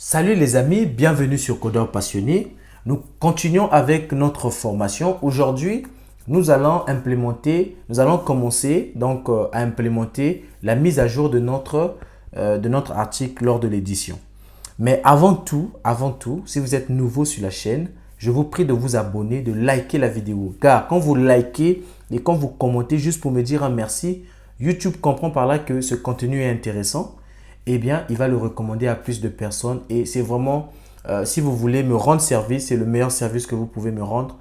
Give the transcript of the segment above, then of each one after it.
Salut les amis, bienvenue sur Codeur Passionné. Nous continuons avec notre formation. Aujourd'hui, nous allons commencer à implémenter la mise à jour de notre article lors de l'édition. Mais avant tout, si vous êtes nouveau sur la chaîne, je vous prie de vous abonner, de liker la vidéo. Car quand vous likez et quand vous commentez juste pour me dire un merci, YouTube comprend par là que ce contenu est intéressant. Eh bien, il va le recommander à plus de personnes. Et c'est vraiment, si vous voulez me rendre service, c'est le meilleur service que vous pouvez me rendre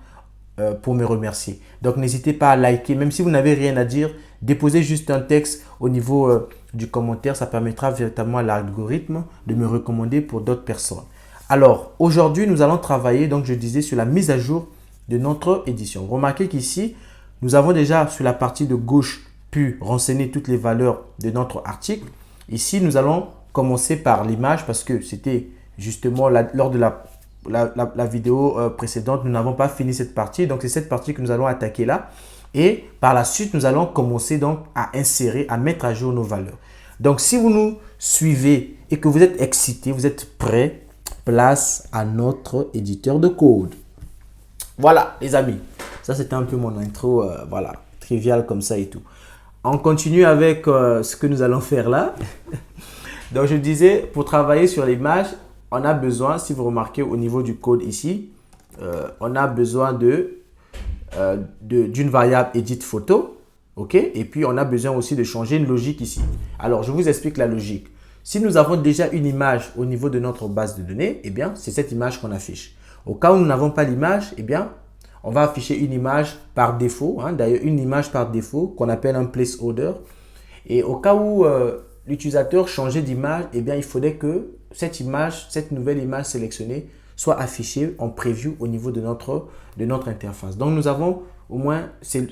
pour me remercier. Donc, n'hésitez pas à liker. Même si vous n'avez rien à dire, déposez juste un texte au niveau du commentaire. Ça permettra véritablement à l'algorithme de me recommander pour d'autres personnes. Alors, aujourd'hui, nous allons travailler, donc je disais, sur la mise à jour de notre édition. Remarquez qu'ici, nous avons déjà sur la partie de gauche pu renseigner toutes les valeurs de notre article. Ici, nous allons commencer par l'image parce que c'était justement lors de la vidéo précédente, nous n'avons pas fini cette partie. Donc, c'est cette partie que nous allons attaquer là. Et par la suite, nous allons commencer donc à insérer, à mettre à jour nos valeurs. Donc, si vous nous suivez et que vous êtes excité, vous êtes prêts, place à notre éditeur de code. Voilà, les amis. Ça, c'était un peu mon intro, voilà, trivial comme ça et tout. On continue avec ce que nous allons faire là. Donc, je disais, pour travailler sur l'image, on a besoin, si vous remarquez au niveau du code ici, on a besoin d'une variable edit photo. OK? Et puis, on a besoin aussi de changer une logique ici. Alors, je vous explique la logique. Si nous avons déjà une image au niveau de notre base de données, eh bien, c'est cette image qu'on affiche. Au cas où nous n'avons pas l'image, eh bien, on va afficher une image par défaut. D'ailleurs, une image par défaut qu'on appelle un placeholder. Et au cas où l'utilisateur changeait d'image, eh bien, il faudrait que cette image, cette nouvelle image sélectionnée soit affichée en preview au niveau de notre interface. Donc, nous avons au moins ces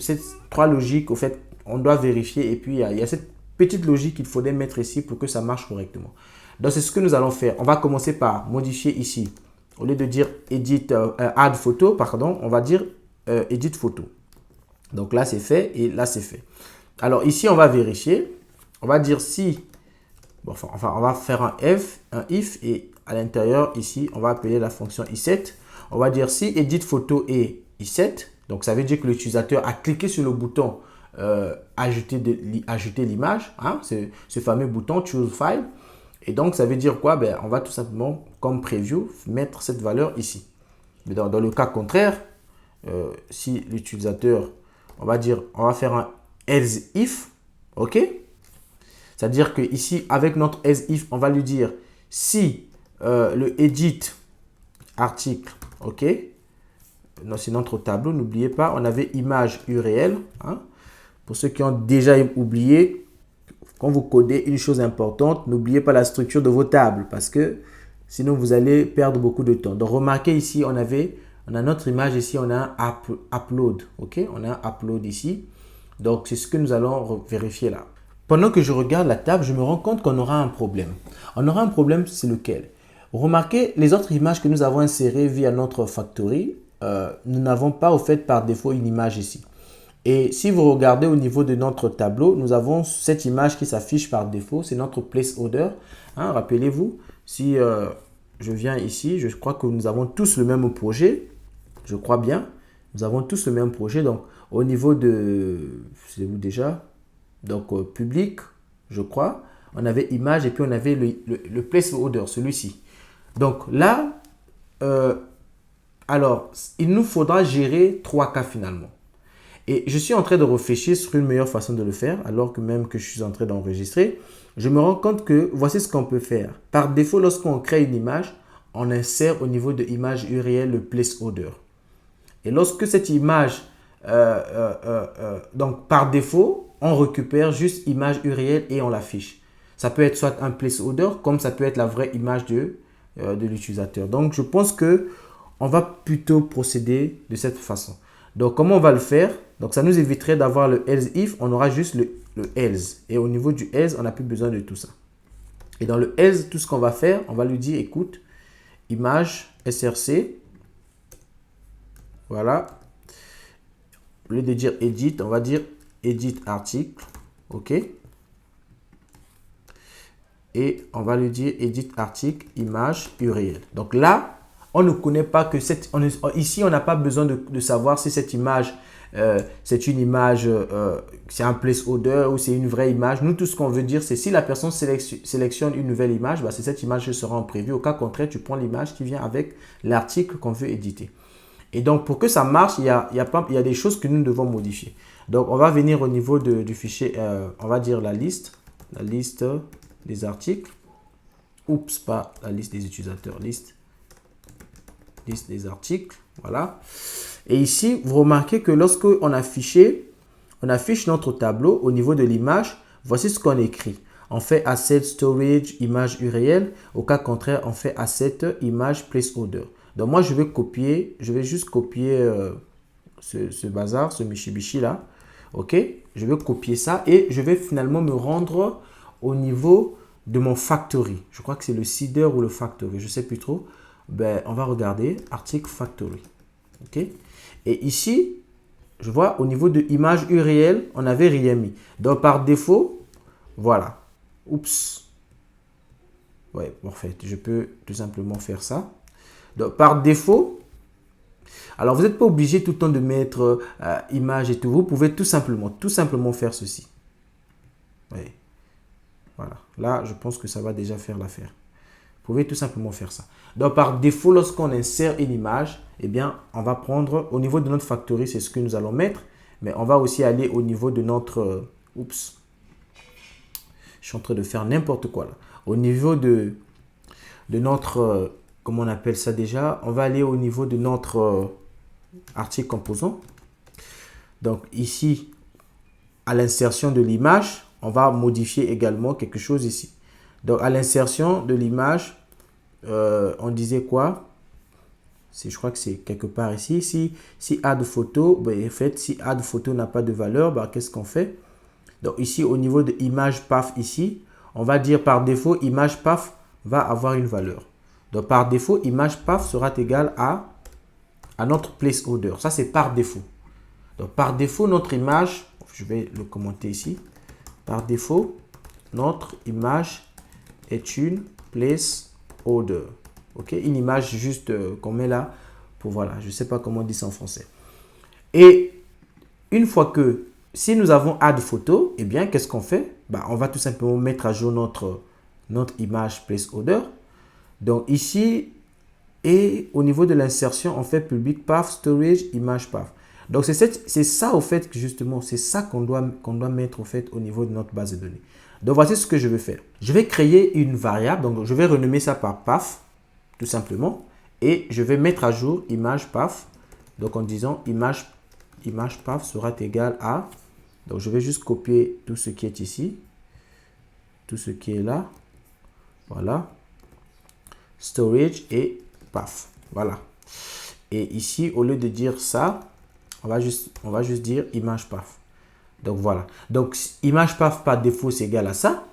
trois logiques. Au fait, on doit vérifier. Et puis, il y a cette petite logique qu'il faudrait mettre ici pour que ça marche correctement. Donc, c'est ce que nous allons faire. On va commencer par modifier ici. Au lieu de dire add photo, pardon, on va dire edit photo. Donc là, c'est fait et là, c'est fait. Alors ici, on va vérifier. On va dire si, enfin, on va faire un if et à l'intérieur, ici, on va appeler la fonction i7. On va dire si edit photo est i7. Donc ça veut dire que l'utilisateur a cliqué sur le bouton ajouter l'image, ce fameux bouton choose file. Et donc, ça veut dire quoi? On va tout simplement, comme preview, mettre cette valeur ici. Mais dans le cas contraire, si l'utilisateur, on va faire un else if, OK? C'est-à-dire que ici, avec notre else if, on va lui dire si le edit article, OK? C'est notre tableau, n'oubliez pas, on avait image URL. Pour ceux qui ont déjà oublié, quand vous codez une chose importante, n'oubliez pas la structure de vos tables parce que sinon vous allez perdre beaucoup de temps. Donc remarquez ici, on a notre image ici, on a un upload. OK? On a un upload ici. Donc c'est ce que nous allons vérifier là. Pendant que je regarde la table, je me rends compte qu'on aura un problème. On aura un problème, c'est lequel? Remarquez les autres images que nous avons insérées via notre factory. Nous n'avons pas au fait par défaut une image ici. Et si vous regardez au niveau de notre tableau, nous avons cette image qui s'affiche par défaut. C'est notre placeholder. Rappelez-vous, si je viens ici, je crois que nous avons tous le même projet. Je crois bien. Nous avons tous le même projet. Donc, au niveau de... C'est où déjà? Donc, public, je crois. On avait image et puis on avait le placeholder, celui-ci. Donc là, alors, il nous faudra gérer 3 cas finalement. Et je suis en train de réfléchir sur une meilleure façon de le faire, alors que même que je suis en train d'enregistrer. Je me rends compte que voici ce qu'on peut faire. Par défaut, lorsqu'on crée une image, on insère au niveau de image URL le placeholder. Et lorsque cette image, donc par défaut, on récupère juste image URL et on l'affiche. Ça peut être soit un placeholder, comme ça peut être la vraie image de l'utilisateur. Donc, je pense que on va plutôt procéder de cette façon. Donc, comment on va le faire? Donc, ça nous éviterait d'avoir le else if. On aura juste le else. Et au niveau du else, on n'a plus besoin de tout ça. Et dans le else, tout ce qu'on va faire, on va lui dire, écoute, image src. Voilà. Au lieu de dire edit, on va dire edit article. OK. et on va lui dire edit article, image, URL. Donc là, on ne connaît pas que ici, on n'a pas besoin de savoir si cette image, c'est une image, c'est un placeholder ou c'est une vraie image. Nous, tout ce qu'on veut dire, c'est si la personne sélectionne une nouvelle image, bah, c'est cette image qui sera en prévu. Au cas contraire, tu prends l'image qui vient avec l'article qu'on veut éditer. Et donc, pour que ça marche, il y a des choses que nous devons modifier. Donc, on va venir au niveau du fichier, on va dire la liste des articles. Oups, pas la liste des utilisateurs, liste des articles. Voilà. Et ici, vous remarquez que lorsque on affiche notre tableau au niveau de l'image, voici ce qu'on écrit. On fait asset storage image URL. Au cas contraire, on fait asset image placeholder. Donc moi, je vais juste copier ce bazar, ce michibichi là. Ok, je vais copier ça et je vais finalement me rendre au niveau de mon factory. Je crois que c'est le seeder ou le factory, je ne sais plus trop. Ben, on va regarder article factory. Ok, et ici, je vois au niveau de image URL, on n'avait rien mis. Donc par défaut, voilà. Oups. Ouais, en fait, je peux tout simplement faire ça. Donc par défaut, alors vous n'êtes pas obligé tout le temps de mettre image et tout. Vous pouvez tout simplement faire ceci. Oui. Voilà. Là, je pense que ça va déjà faire l'affaire. Vous pouvez tout simplement faire ça. Donc, par défaut, lorsqu'on insère une image, eh bien, on va prendre au niveau de notre factory, c'est ce que nous allons mettre. Mais on va aussi aller au niveau de notre... oups. Je suis en train de faire n'importe quoi là. Au niveau de notre... comment on appelle ça déjà? On va aller au niveau de notre article composant. Donc, ici, à l'insertion de l'image, on va modifier également quelque chose ici. Donc, à l'insertion de l'image, on disait quoi? Je crois que c'est quelque part ici. Si add photo, ben, en fait, si add photo n'a pas de valeur, ben, qu'est-ce qu'on fait? Donc, ici, au niveau de image path, ici, on va dire par défaut, image path va avoir une valeur. Donc, par défaut, image path sera égale à notre placeholder. Ça, c'est par défaut. Donc, par défaut, notre image, je vais le commenter ici. Par défaut, notre image est une placeholder. Ok, une image juste qu'on met là pour voilà, je ne sais pas comment on dit ça en français. Et une fois que si nous avons add photo, eh bien, qu'est-ce qu'on fait? Bah, on va tout simplement mettre à jour notre image placeholder. Donc ici, et au niveau de l'insertion, on fait public path, storage, image path. Donc c'est ça au fait que justement, c'est ça qu'on doit mettre au fait au niveau de notre base de données. Donc voici ce que je vais faire. Je vais créer une variable, donc je vais renommer ça par path, tout simplement. Et je vais mettre à jour image path. Donc en disant image path sera égal à. Donc je vais juste copier tout ce qui est ici. Tout ce qui est là. Voilà. Storage et path. Voilà. Et ici, au lieu de dire ça, on va juste dire image path. Donc voilà. Donc image path par défaut, c'est égal à ça.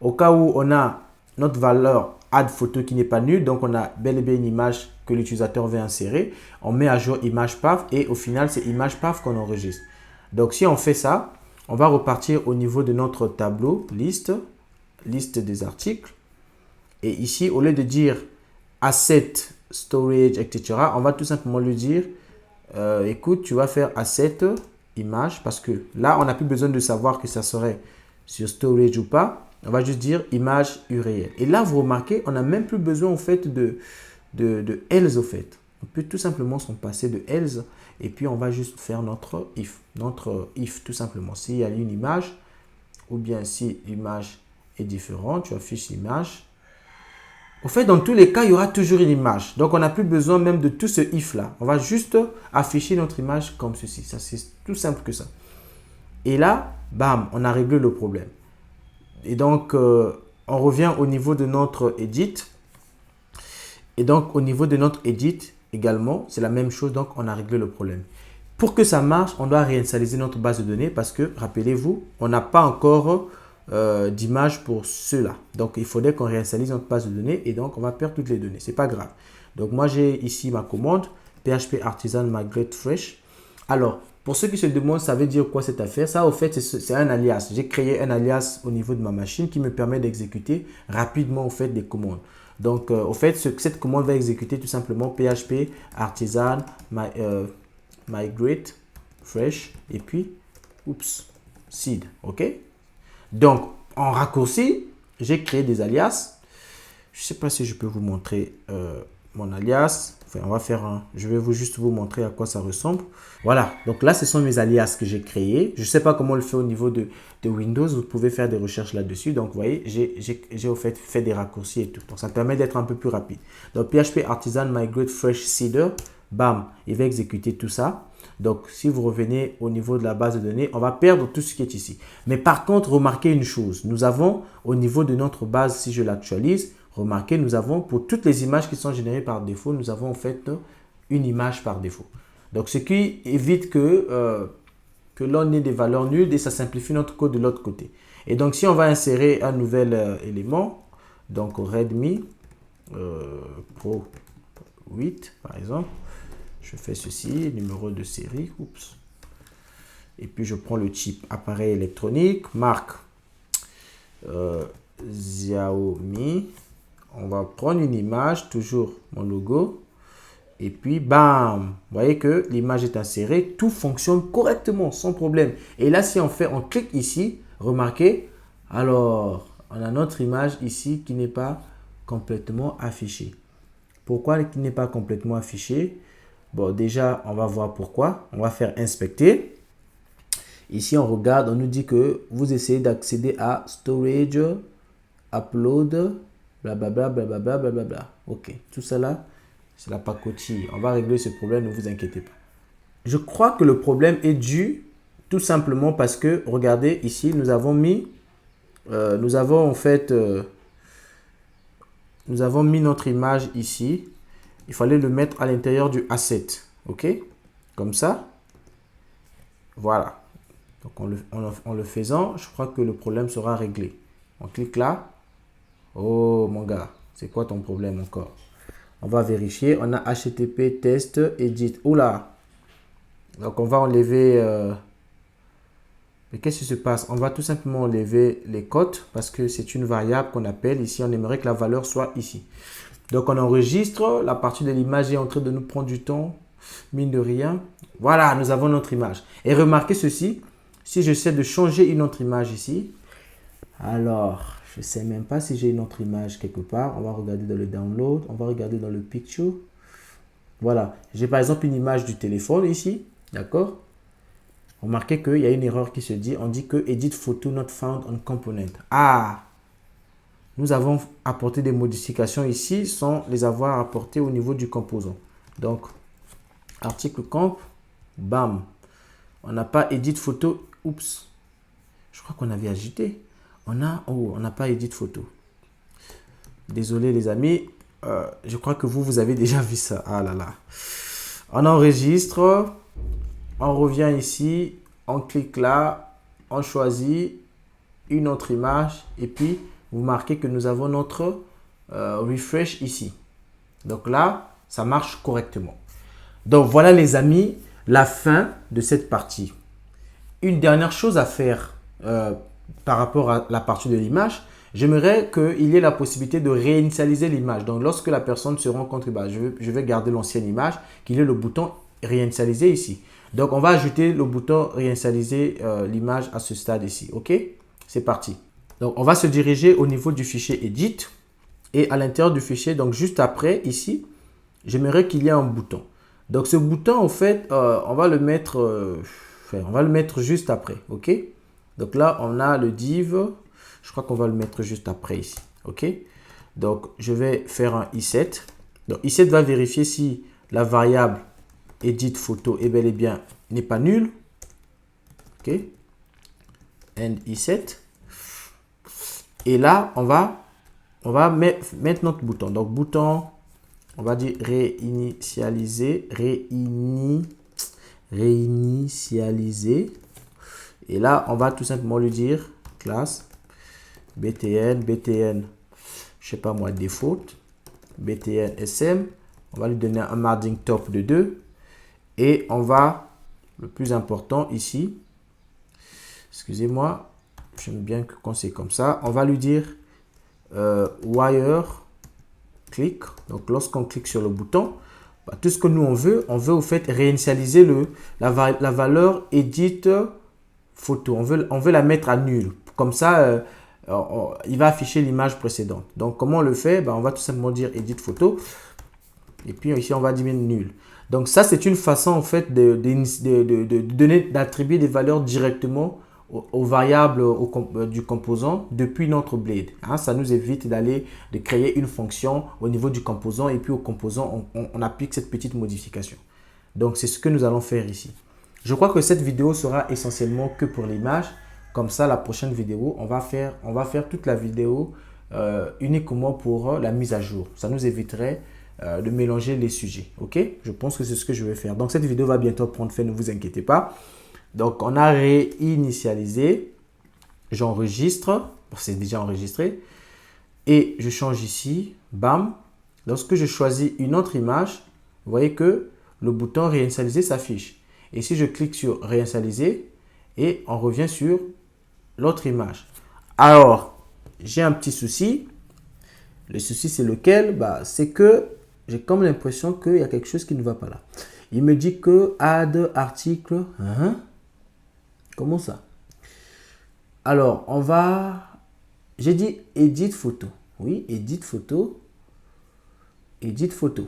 Au cas où on a notre valeur add photo qui n'est pas nulle, donc on a bel et bien une image que l'utilisateur veut insérer. On met à jour image path et au final, c'est image path qu'on enregistre. Donc si on fait ça, on va repartir au niveau de notre tableau liste des articles. Et ici, au lieu de dire asset, storage, etc., on va tout simplement lui dire écoute, tu vas faire asset image parce que là, on n'a plus besoin de savoir que ça serait sur storage ou pas. On va juste dire image URL. Et là, vous remarquez, on n'a même plus besoin en fait de else au fait. On peut tout simplement s'en passer de else et puis on va juste faire notre if tout simplement. S'il y a une image ou bien si l'image est différente, tu affiches l'image. Au fait, dans tous les cas, il y aura toujours une image. Donc, on n'a plus besoin même de tout ce if là. On va juste afficher notre image comme ceci. Ça, c'est tout simple que ça. Et là, bam, on a réglé le problème. Et donc, on revient au niveau de notre edit. Et donc, au niveau de notre edit également, c'est la même chose. Donc, on a réglé le problème. Pour que ça marche, on doit réinitialiser notre base de données parce que, rappelez-vous, on n'a pas encore d'image pour cela. Donc, il faudrait qu'on réinitialise notre base de données et donc, on va perdre toutes les données. Ce n'est pas grave. Donc, moi, j'ai ici ma commande php artisan migrate fresh. Alors, Pour ceux qui se demandent, ça veut dire quoi cette affaire? Ça, au fait, c'est un alias. J'ai créé un alias au niveau de ma machine qui me permet d'exécuter rapidement, au fait, des commandes. Donc, au fait, cette commande va exécuter tout simplement PHP artisan migrate fresh et puis, oups, seed. OK? Donc, en raccourci, j'ai créé des alias. Je ne sais pas si je peux vous montrer mon alias. Enfin, on va faire un. Je vais juste vous montrer à quoi ça ressemble. Voilà. Donc là, ce sont mes alias que j'ai créés. Je ne sais pas comment on le fait au niveau de Windows. Vous pouvez faire des recherches là-dessus. Donc, vous voyez, j'ai au fait des raccourcis et tout. Donc, ça me permet d'être un peu plus rapide. Donc, PHP Artisan Migrate Fresh Seeder. Bam, il va exécuter tout ça. Donc, si vous revenez au niveau de la base de données, on va perdre tout ce qui est ici. Mais par contre, remarquez une chose. Nous avons au niveau de notre base, si je l'actualise, remarquez, nous avons pour toutes les images qui sont générées par défaut, nous avons en fait une image par défaut. Donc, ce qui évite que l'on ait des valeurs nulles et ça simplifie notre code de l'autre côté. Et donc, si on va insérer un nouvel élément, donc Redmi Pro 8 par exemple, je fais ceci, numéro de série, oups. Et puis, je prends le chip appareil électronique, marque Xiaomi. On va prendre une image, toujours mon logo. Et puis, bam, vous voyez que l'image est insérée. Tout fonctionne correctement, sans problème. Et là, si on clique ici, remarquez, alors, on a notre image ici qui n'est pas complètement affichée. Pourquoi qui n'est pas complètement affichée? Bon, déjà, on va voir pourquoi. On va faire inspecter. Ici, on regarde, on nous dit que vous essayez d'accéder à storage, upload, blablabla, blablabla, blablabla. Ok, tout ça là, c'est la pacotille. On va régler ce problème, ne vous inquiétez pas. Je crois que le problème est dû tout simplement parce que, regardez, ici, nous avons mis notre image ici. Il fallait le mettre à l'intérieur du asset. OK? Comme ça. Voilà. Donc, en le faisant, je crois que le problème sera réglé. On clique là. Oh, mon gars. C'est quoi ton problème encore? On va vérifier. On a HTTP test edit. Oula. Donc, on va enlever... Mais qu'est-ce qui se passe? On va tout simplement enlever les cotes parce que c'est une variable qu'on appelle ici. On aimerait que la valeur soit ici. Donc, on enregistre. La partie de l'image est en train de nous prendre du temps. Mine de rien. Voilà, nous avons notre image. Et remarquez ceci. Si j'essaie de changer une autre image ici. Alors, je ne sais même pas si j'ai une autre image quelque part. On va regarder dans le download. On va regarder dans le picture. Voilà. J'ai par exemple une image du téléphone ici. D'accord? Remarquez qu'il y a une erreur qui se dit. On dit que Edit Photo Not Found on Component. Ah! Nous avons apporté des modifications ici sans les avoir apportées au niveau du composant. Donc, article comp, bam. On n'a pas Edit Photo. Oups. Je crois qu'on avait ajouté. On n'a pas Edit Photo. Désolé les amis. Je crois que vous avez déjà vu ça. Ah là là. On enregistre. On revient ici. On clique là. On choisit une autre image. Et puis, vous marquez que nous avons notre refresh ici. Donc là, ça marche correctement. Donc voilà les amis, la fin de cette partie. Une dernière chose à faire par rapport à la partie de l'image, j'aimerais qu'il y ait la possibilité de réinitialiser l'image. Donc lorsque la personne se rend compte que je vais garder l'ancienne image, qu'il y ait le bouton réinitialiser ici. Donc on va ajouter le bouton réinitialiser l'image à ce stade ici. Ok, c'est parti. Donc on va se diriger au niveau du fichier edit. Et à l'intérieur du fichier, donc juste après ici, j'aimerais qu'il y ait un bouton. Donc ce bouton, en fait, on va le mettre juste après. OK? Donc là, on a le div. Je crois qu'on va le mettre juste après ici. OK? Donc je vais faire un i7. Donc i7 va vérifier si la variable edit photo est bel et bien n'est pas nulle. OK? And i7. Et là, on va mettre notre bouton. Donc, bouton, on va dire réinitialiser. Réinitialiser. Et là, on va tout simplement lui dire classe btn, je sais pas moi, default, btn sm. On va lui donner un margin top de 2. Et on va le plus important ici, excusez-moi, j'aime bien que quand c'est comme ça, on va lui dire wire click. Donc lorsqu'on clique sur le bouton, bah, tout ce que nous on veut au fait réinitialiser la valeur edit photo. On veut la mettre à nul. Comme ça, il va afficher l'image précédente. Donc comment on le fait? Bah, on va tout simplement dire edit photo. Et puis ici, on va dire nul. Donc ça, c'est une façon en fait d'attribuer des valeurs directement aux variables du composant depuis notre blade. Hein, ça nous évite de créer une fonction au niveau du composant et puis au composant, on applique cette petite modification. Donc c'est ce que nous allons faire ici. Je crois que cette vidéo sera essentiellement que pour l'image. Comme ça, la prochaine vidéo, on va faire toute la vidéo uniquement pour la mise à jour. Ça nous éviterait de mélanger les sujets. Ok? Je pense que c'est ce que je vais faire. Donc cette vidéo va bientôt prendre fin, ne vous inquiétez pas. Donc, on a réinitialisé. J'enregistre. C'est déjà enregistré. Et je change ici. Bam. Lorsque je choisis une autre image, vous voyez que le bouton réinitialiser s'affiche. Et si je clique sur réinitialiser, et on revient sur l'autre image. Alors, j'ai un petit souci. Le souci, c'est lequel? Bah, c'est que j'ai comme l'impression qu'il y a quelque chose qui ne va pas là. Il me dit que add article. Comment ça? Alors, j'ai dit edit photo. Oui, edit photo. Edit photo.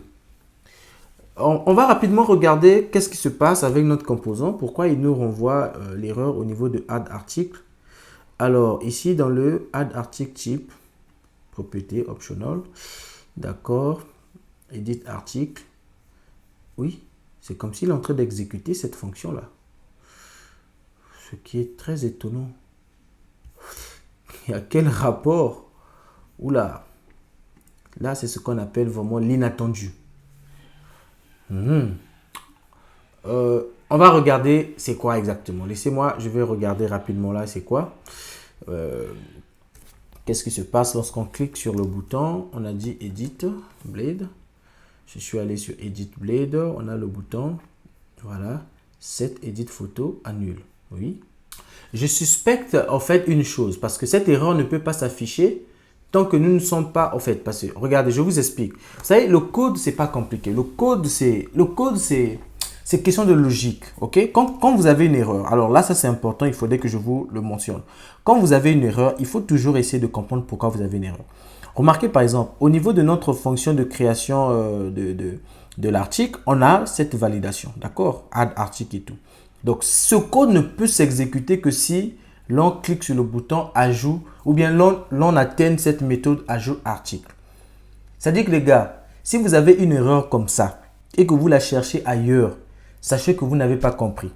On va rapidement regarder qu'est-ce qui se passe avec notre composant. Pourquoi il nous renvoie l'erreur au niveau de add article. Alors, ici, dans le add article type, propriété optional, d'accord, edit article. Oui, c'est comme s'il est en train d'exécuter cette fonction-là. Ce qui est très étonnant. Il y a quel rapport? Oula. Là, c'est ce qu'on appelle vraiment l'inattendu. On va regarder c'est quoi exactement. Laissez-moi, je vais regarder rapidement là, c'est quoi. Qu'est-ce qui se passe lorsqu'on clique sur le bouton? On a dit Edit Blade. Je suis allé sur Edit Blade. On a le bouton. Voilà. Set Edit Photo annule. Oui. Je suspecte en fait une chose parce que cette erreur ne peut pas s'afficher tant que nous ne sommes pas en fait. Parce que regardez, je vous explique. Vous savez, le code, c'est pas compliqué. Le code, c'est question de logique. Ok? Quand vous avez une erreur, alors là, ça c'est important, il faudrait que je vous le mentionne. Quand vous avez une erreur, il faut toujours essayer de comprendre pourquoi vous avez une erreur. Remarquez par exemple, au niveau de notre fonction de création de l'article, on a cette validation. D'accord? Add article et tout. Donc, ce code ne peut s'exécuter que si l'on clique sur le bouton ajout ou bien l'on atteint cette méthode ajout article. C'est-à-dire que les gars, si vous avez une erreur comme ça et que vous la cherchez ailleurs, sachez que vous n'avez pas compris.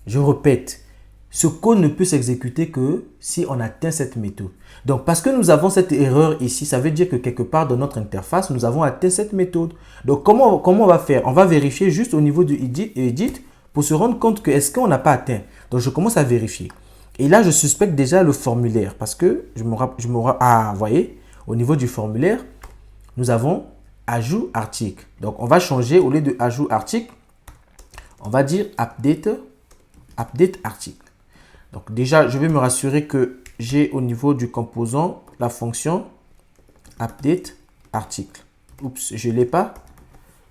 Je répète, ce code ne peut s'exécuter que si on atteint cette méthode. Donc, parce que nous avons cette erreur ici, ça veut dire que quelque part dans notre interface, nous avons atteint cette méthode. Donc, comment on va faire? On va vérifier juste au niveau du edit pour se rendre compte que est-ce qu'on n'a pas atteint. Donc, je commence à vérifier. Et là, je suspecte déjà le formulaire parce que vous voyez, au niveau du formulaire, nous avons ajout article. Donc, on va changer au lieu de ajout article, on va dire update article. Donc, déjà, je vais me rassurer que j'ai au niveau du composant la fonction update article. Oups, je ne l'ai pas.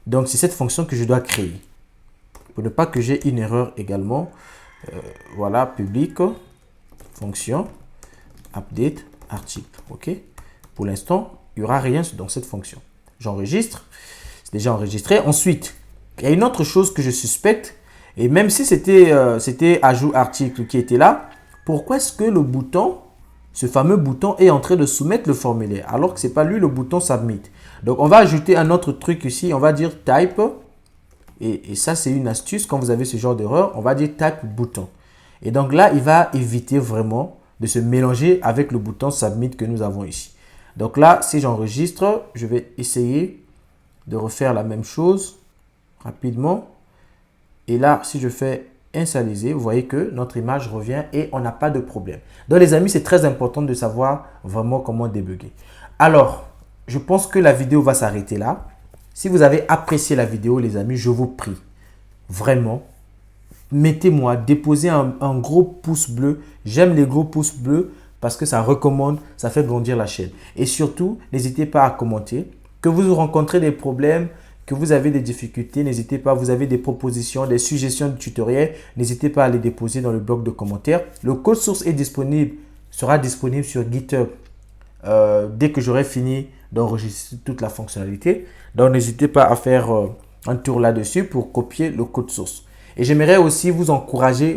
Donc, c'est cette fonction que je dois créer. Pour ne pas que j'ai une erreur également. Voilà, public, fonction, update, article. OK? Pour l'instant, il n'y aura rien dans cette fonction. J'enregistre. C'est déjà enregistré. Ensuite, il y a une autre chose que je suspecte. Et même si c'était ajout article qui était là, pourquoi est-ce que le bouton, ce fameux bouton, est en train de soumettre le formulaire alors que ce n'est pas lui le bouton submit? Donc, on va ajouter un autre truc ici. On va dire type. Et ça, c'est une astuce. Quand vous avez ce genre d'erreur, on va dire type bouton. Et donc là, il va éviter vraiment de se mélanger avec le bouton submit que nous avons ici. Donc là, si j'enregistre, je vais essayer de refaire la même chose rapidement. Et là, si je fais initialiser, vous voyez que notre image revient et on n'a pas de problème. Donc les amis, c'est très important de savoir vraiment comment débugger. Alors, je pense que la vidéo va s'arrêter là. Si vous avez apprécié la vidéo, les amis, je vous prie vraiment mettez-moi, déposez un gros pouce bleu. J'aime les gros pouces bleus parce que ça recommande, ça fait grandir la chaîne. Et surtout, n'hésitez pas à commenter. Que vous rencontrez des problèmes, que vous avez des difficultés, n'hésitez pas, vous avez des propositions, des suggestions de tutoriels, n'hésitez pas à les déposer dans le bloc de commentaires. Le code source est disponible, sera disponible sur GitHub dès que j'aurai fini d'enregistrer toute la fonctionnalité. Donc, n'hésitez pas à faire un tour là-dessus pour copier le code source. Et j'aimerais aussi vous encourager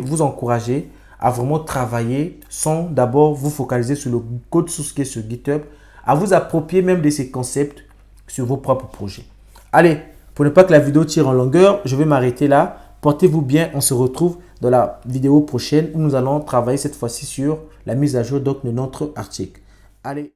à vraiment travailler sans d'abord vous focaliser sur le code source qui est sur GitHub, à vous approprier même de ces concepts sur vos propres projets. Allez, pour ne pas que la vidéo tire en longueur, je vais m'arrêter là. Portez-vous bien, on se retrouve dans la vidéo prochaine où nous allons travailler cette fois-ci sur la mise à jour donc, de notre article. Allez.